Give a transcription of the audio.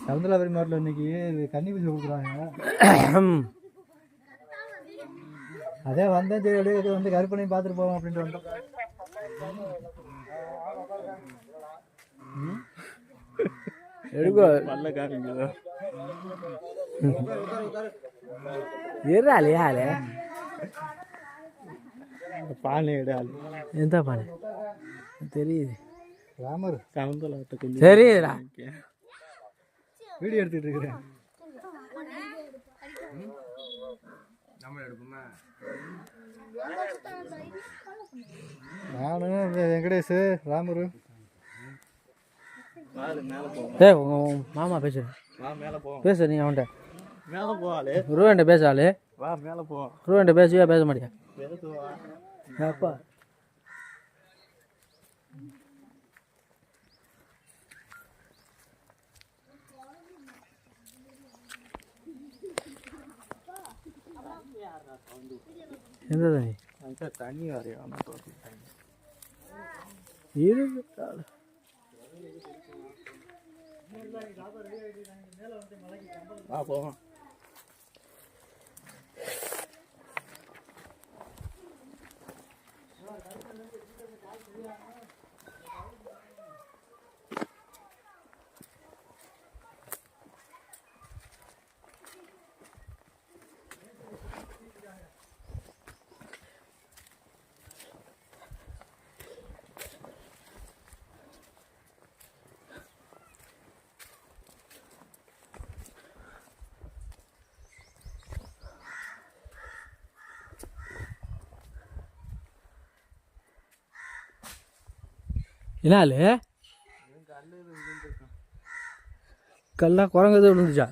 சவுந்தரபுரி மாவட்டத்தில் இன்னைக்கு கன்னி பீஸ் கொடுக்குறாங்க. அதே வந்தேன் சரி அப்படியே வந்து கருப்பனையும் பார்த்துட்டு போவோம் அப்படின்ட்டு வந்தோம். பானை இடாது எந்த பானை தெரியுது ராமர் தெரியுதுடா. வீடியோ எடுத்துட்டு இருக்கிறேன். நானு வெங்கடேஷ் ராமரு. உங்க மாமா பேசு பேசு. நீ அவன்கிட்ட மேல போவாளே ரூவன்ட்ட பேசாளு. வா மேல போ. ரூவன்ட்ட பேசுவியா பேச மாட்டியா? அப்பா எந்த தண்ணி? தண்ணி வரையா இருக்கு. போவோம். என்னால கல்லா குரங்கு விழுந்துச்சா?